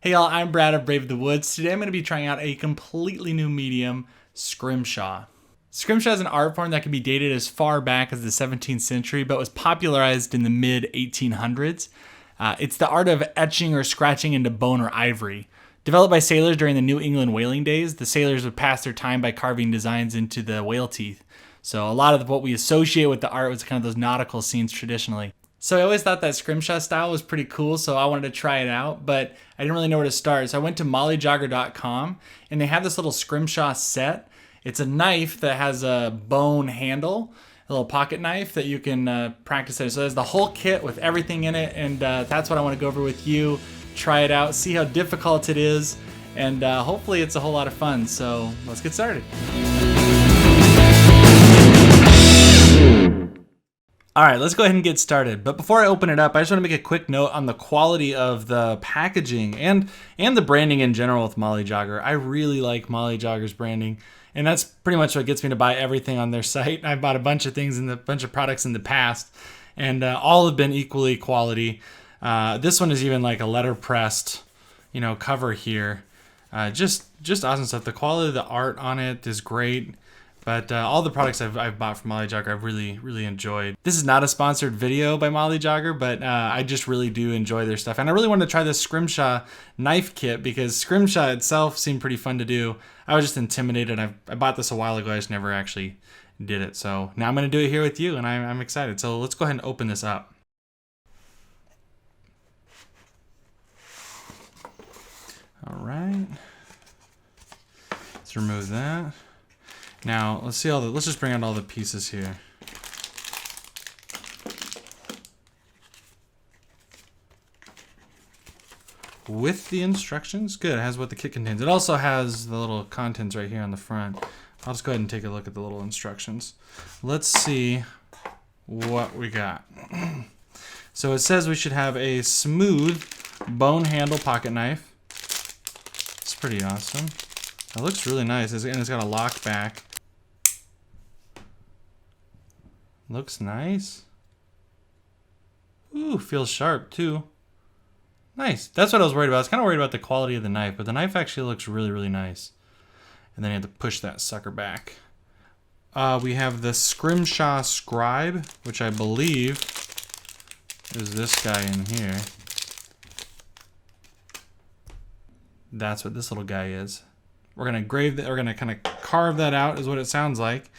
Hey y'all, I'm Brad of Brave the Woods. Today I'm going to be trying out a completely new medium, SCRIMSHAW. SCRIMSHAW is an art form that can be dated as far back as the 17th century, but was popularized in the mid-1800s. It's the art of etching or scratching into bone or ivory. Developed by sailors during the New England whaling days, the sailors would pass their time by carving designs into the whale teeth. So a lot of what we associate with the art was kind of those nautical scenes traditionally. So I always thought that SCRIMSHAW style was pretty cool, so I wanted to try it out, but I didn't really know where to start. So I went to mollyjogger.com, and they have this little SCRIMSHAW set. It's a knife that has a bone handle, a little pocket knife that you can practice it. So there's the whole kit with everything in it, and that's what I want to go over with you. Try it out, see how difficult it is, and hopefully it's a whole lot of fun. So let's get started. All right, let's go ahead and get started. But before I open it up, I just want to make a quick note on the quality of the packaging and the branding in general with Mollyjogger. I really like Mollyjogger's branding, and that's pretty much what gets me to buy everything on their site. I bought a bunch of things and a bunch of products in the past, and all have been equally quality. This one is even like a letterpressed, cover here. Just awesome stuff. The quality of the art on it is great. But all the products I've bought from Mollyjogger I've really enjoyed. This is not a sponsored video by Mollyjogger, but I just really do enjoy their stuff. And I really wanted to try this SCRIMSHAW knife kit because SCRIMSHAW itself seemed pretty fun to do. I was just intimidated. I bought this a while ago. I just never actually did it. So now I'm going to do it here with you, and I'm excited. So let's go ahead and open this up. All right. Let's remove that. Now, let's just bring out all the pieces here. With the instructions, good, it has what the kit contains. It also has the little contents right here on the front. I'll just go ahead and take a look at the little instructions. Let's see what we got. So it says we should have a smooth bone handle pocket knife. It's pretty awesome. It looks really nice, and it's got a lock back. Looks nice. Ooh, feels sharp too. Nice. That's what I was worried about. I was kind of worried about the quality of the knife, but the knife actually looks really nice. And then you have to push that sucker back. We have the SCRIMSHAW Scribe, which I believe is this guy in here. That's what this little guy is. We're gonna kind of carve that out, is what it sounds like.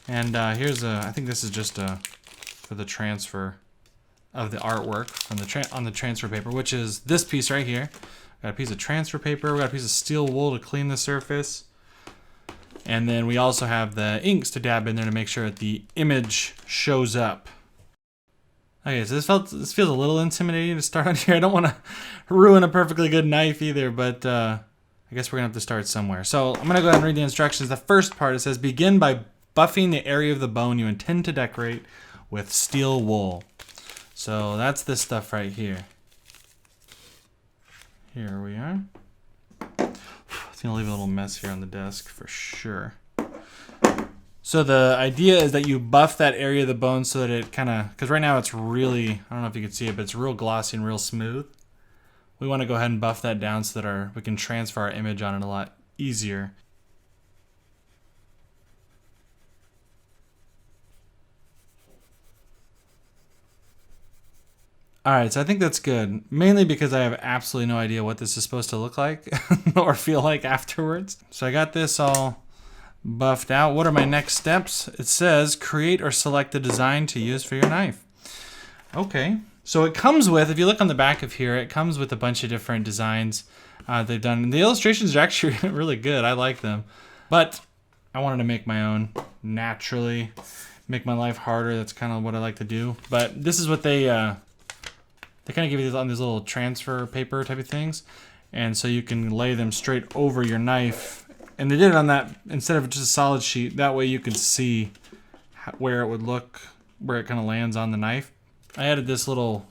And here's I think this is just for the transfer of the artwork on the transfer paper, which is this piece right here. Got a piece of transfer paper. We got a piece of steel wool to clean the surface. And then we also have the inks to dab in there to make sure that the image shows up. Okay, so this feels a little intimidating to start on here. I don't want to ruin a perfectly good knife either, but I guess we're going to have to start somewhere. So I'm going to go ahead and read the instructions. The first part, it says, begin by buffing the area of the bone you intend to decorate with steel wool. So that's this stuff right here. Here we are. It's gonna leave a little mess here on the desk for sure. So the idea is that you buff that area of the bone so that it because right now it's really, I don't know if you can see it, but it's real glossy and real smooth. We want to go ahead and buff that down so that we can transfer our image on it a lot easier. Alright, so I think that's good, mainly because I have absolutely no idea what this is supposed to look like or feel like afterwards. So I got this all buffed out. What are my next steps? It says create or select a design to use for your knife. Okay, so it comes with, if you look on the back of here, it comes with a bunch of different designs they've done. And the illustrations are actually really good. I like them. But I wanted to make my own naturally, make my life harder. That's kind of what I like to do. But this is what they kind of give you these on these little transfer paper type of things, and so you can lay them straight over your knife. And they did it on that instead of just a solid sheet. That way you can see where it would look, where it kind of lands on the knife. I added this little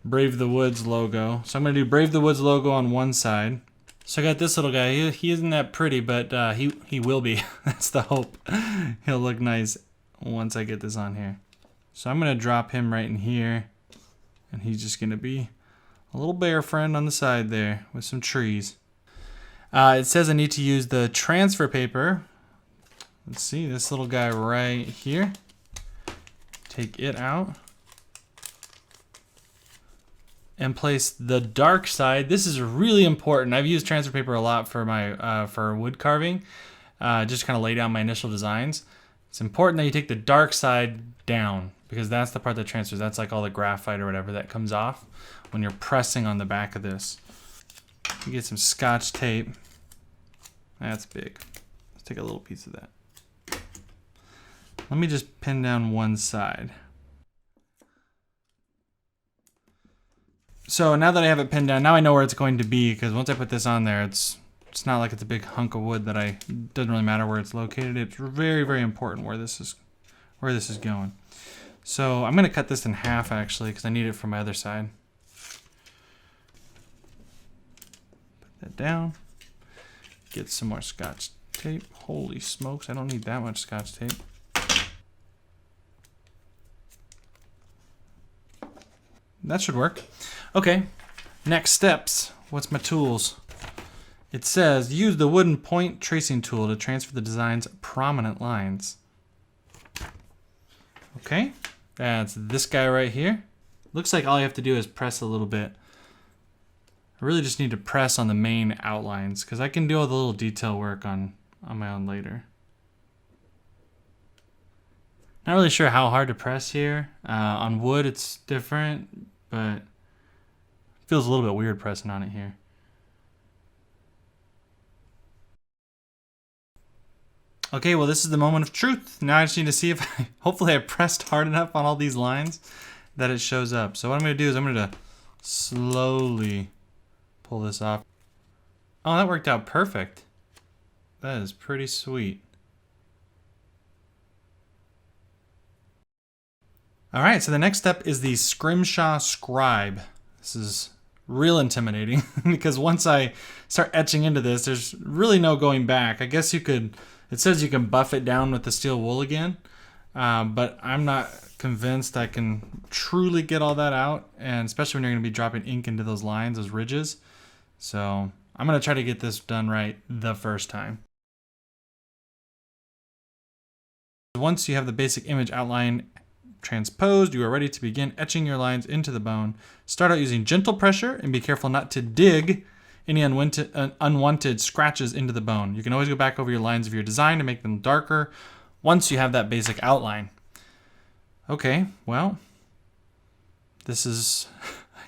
Brave the Woods logo, so I'm gonna do Brave the Woods logo on one side. So I got this little guy. He isn't that pretty, but he will be. That's the hope. He'll look nice once I get this on here. So I'm gonna drop him right in here. And he's just going to be A little bear friend on the side there with some trees. It says I need to use the transfer paper. Let's see, this little guy right here. Take it out. And place the dark side. This is really important. I've used transfer paper a lot for my for wood carving. Just kind of lay down my initial designs. It's important that you take the dark side down because that's the part that transfers. That's like all the graphite or whatever that comes off when you're pressing on the back of this. You get some Scotch tape. That's big. Let's take a little piece of that. Let me just pin down one side. So now that I have it pinned down, now I know where it's going to be because once I put this on there, it's not like it's a big hunk of wood that doesn't really matter where it's located. It's very, very important where this is going. So I'm gonna cut this in half actually because I need it for my other side. Put that down. Get some more Scotch tape. Holy smokes, I don't need that much Scotch tape. That should work. Okay, next steps. What's my tools? It says use the wooden point tracing tool to transfer the design's prominent lines. Okay, that's this guy right here. Looks like all you have to do is press a little bit. I really just need to press on the main outlines because I can do all the little detail work on my own later. Not really sure how hard to press here. On wood it's different, but it feels a little bit weird pressing on it here. Okay, well this is the moment of truth. Now I just need to see if hopefully I pressed hard enough on all these lines that it shows up. So what I'm gonna do is I'm gonna slowly pull this off. Oh, that worked out perfect. That is pretty sweet. All right, so the next step is the SCRIMSHAW Scribe. This is real intimidating because once I start etching into this, there's really no going back. I guess you could, it says you can buff it down with the steel wool again, but I'm not convinced I can truly get all that out, and especially when you're gonna be dropping ink into those lines, those ridges. So I'm gonna try to get this done right the first time. Once you have the basic image outline transposed, you are ready to begin etching your lines into the bone. Start out using gentle pressure and be careful not to dig any unwanted scratches into the bone. You can always go back over your lines of your design to make them darker once you have that basic outline. Okay, well, this is,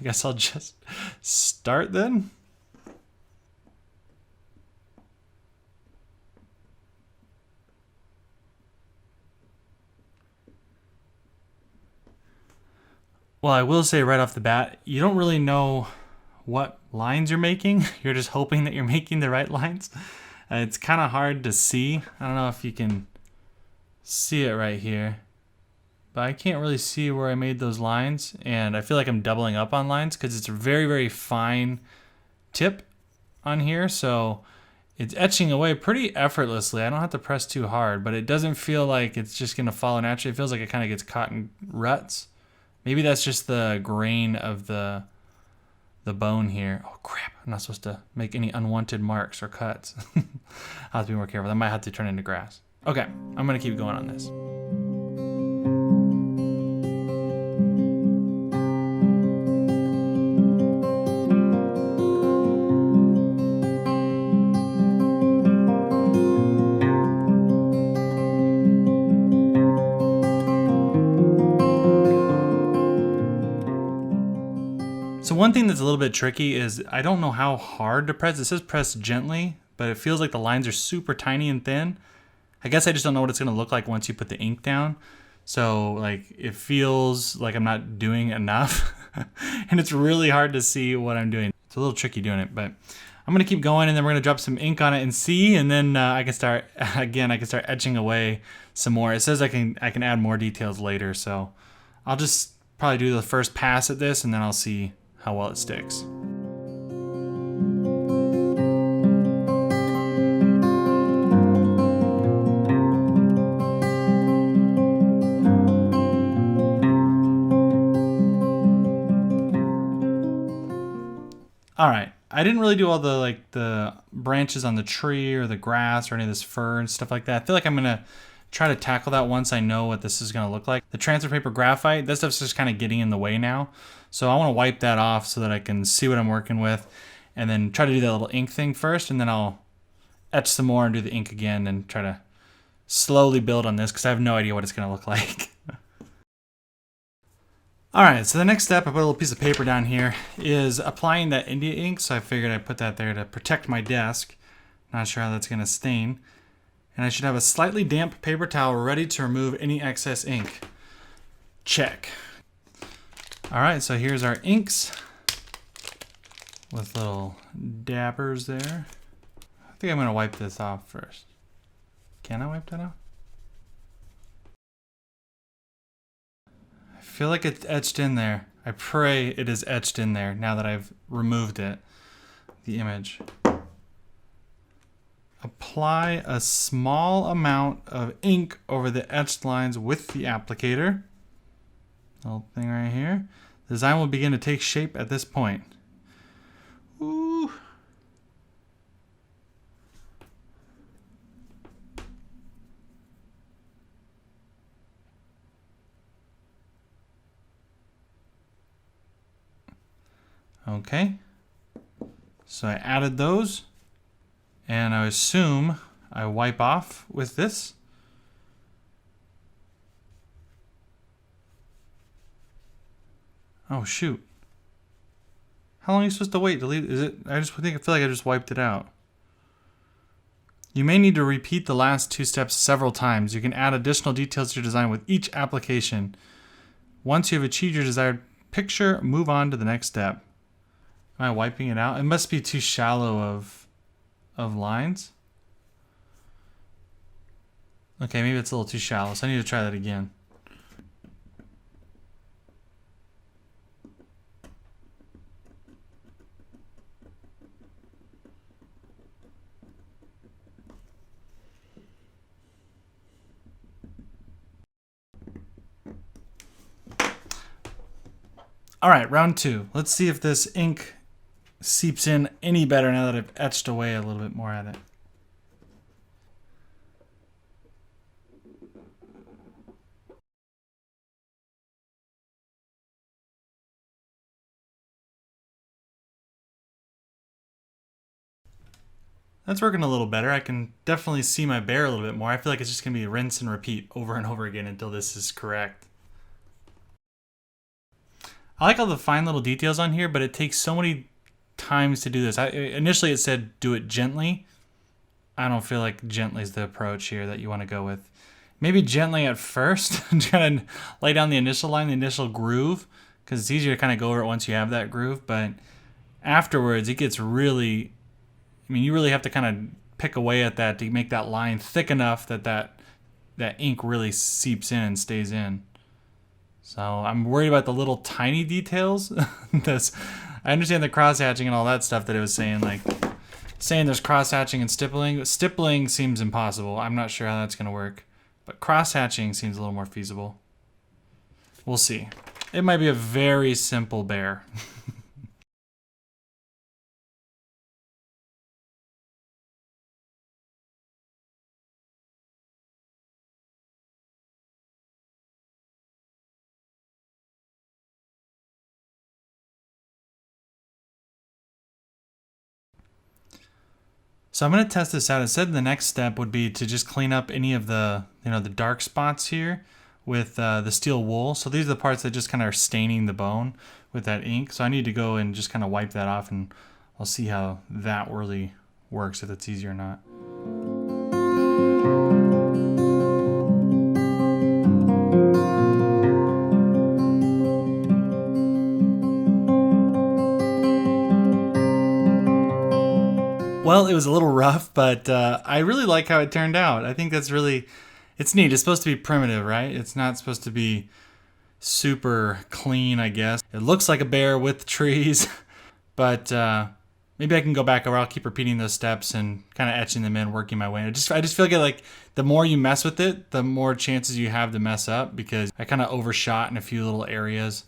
I guess I'll just start then. Well, I will say right off the bat, you don't really know what lines you're making. You're just hoping that you're making the right lines. It's kind of hard to see. I don't know if you can see it right here, but I can't really see where I made those lines. And I feel like I'm doubling up on lines because it's a very, very fine tip on here. So it's etching away pretty effortlessly. I don't have to press too hard, but it doesn't feel like it's just gonna follow naturally. It feels like it kind of gets caught in ruts. Maybe that's just the grain of the bone here. Oh crap, I'm not supposed to make any unwanted marks or cuts. I'll have to be more careful. That might have to turn into grass. Okay, I'm gonna keep going on this. So one thing that's a little bit tricky is I don't know how hard to press. It says press gently, but it feels like the lines are super tiny and thin. I guess I just don't know what it's gonna look like once you put the ink down. So like it feels like I'm not doing enough and it's really hard to see what I'm doing. It's a little tricky doing it, but I'm gonna keep going and then we're gonna drop some ink on it and see, and then I can start, again, I can start etching away some more. It says I can add more details later, so I'll just probably do the first pass at this and then I'll see how well it sticks. All right. I didn't really do all the branches on the tree or the grass or any of this fur and stuff like that. I feel like I'm going to try to tackle that once I know what this is going to look like. The transfer paper graphite, that stuff's just kind of getting in the way now. So I want to wipe that off so that I can see what I'm working with and then try to do that little ink thing first, and then I'll etch some more and do the ink again and try to slowly build on this because I have no idea what it's going to look like. All right, so the next step, I put a little piece of paper down here, is applying that India ink. So I figured I'd put that there to protect my desk. Not sure how that's going to stain. And I should have a slightly damp paper towel ready to remove any excess ink. Check. All right, so here's our inks with little dabbers there. I think I'm going to wipe this off first. Can I wipe that off? I feel like it's etched in there. I pray it is etched in there now that I've removed it, the image. Apply a small amount of ink over the etched lines with the applicator. Little thing right here. The design will begin to take shape at this point. Ooh. Okay. So I added those. And I assume I wipe off with this. Oh shoot. How long are you supposed to wait to leave? Is it? I feel like I just wiped it out. You may need to repeat the last two steps several times. You can add additional details to your design with each application. Once you have achieved your desired picture, move on to the next step. Am I wiping it out? It must be too shallow of lines. Okay, maybe it's a little too shallow, so I need to try that again. All right, round two. Let's see if this ink seeps in any better now that I've etched away a little bit more at it. That's working a little better. I can definitely see my bear a little bit more. I feel like it's just going to be rinse and repeat over and over again until this is correct. I like all the fine little details on here, but it takes so many times to do this. Initially it said do it gently. I don't feel like gently is the approach here that you want to go with. Maybe gently at first, trying to lay down the initial line, the initial groove, because it's easier to kind of go over it once you have that groove. But afterwards, it gets really, I mean, you really have to kind of pick away at that to make that line thick enough that that ink really seeps in and stays in. So I'm worried about the little tiny details. I understand the cross-hatching and all that stuff that it was saying, like saying there's cross-hatching and stippling. Stippling seems impossible. I'm not sure how that's going to work. But cross-hatching seems a little more feasible. We'll see. It might be a very simple bear. So I'm going to test this out. It said the next step would be to just clean up any of the, the dark spots here with the steel wool. So these are the parts that just kind of are staining the bone with that ink. So I need to go and just kind of wipe that off, and I'll see how that really works, if it's easy or not. Well, it was a little rough, but I really like how it turned out. I think that's really, it's neat. It's supposed to be primitive, right? It's not supposed to be super clean, I guess. It looks like a bear with trees, but maybe I can go back over. I'll keep repeating those steps and kind of etching them in, working my way. I just feel like the more you mess with it, the more chances you have to mess up, because I kind of overshot in a few little areas.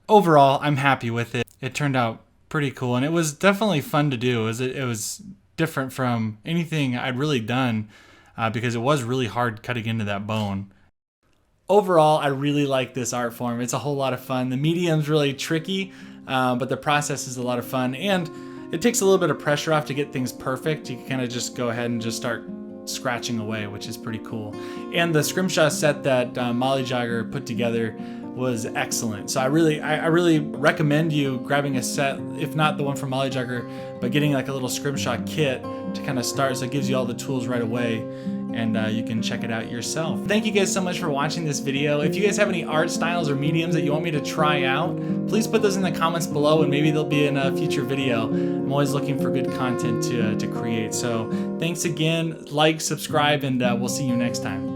Overall, I'm happy with it. It turned out pretty cool, and it was definitely fun to do. It was different from anything I'd really done because it was really hard cutting into that bone. Overall, I really like this art form. It's a whole lot of fun. The medium's really tricky, but the process is a lot of fun, and it takes a little bit of pressure off to get things perfect. You can kind of just go ahead and just start scratching away, which is pretty cool. And the SCRIMSHAW set that Mollyjogger put together was excellent. So I really recommend you grabbing a set, if not the one from Mollyjogger, but getting like a little SCRIMSHAW kit to kind of start, so it gives you all the tools right away, and you can check it out yourself. Thank you guys so much for watching this video. If you guys have any art styles or mediums that you want me to try out, please put those in the comments below, and maybe they'll be in a future video. I'm always looking for good content to create. So thanks again, like, subscribe, and we'll see you next time.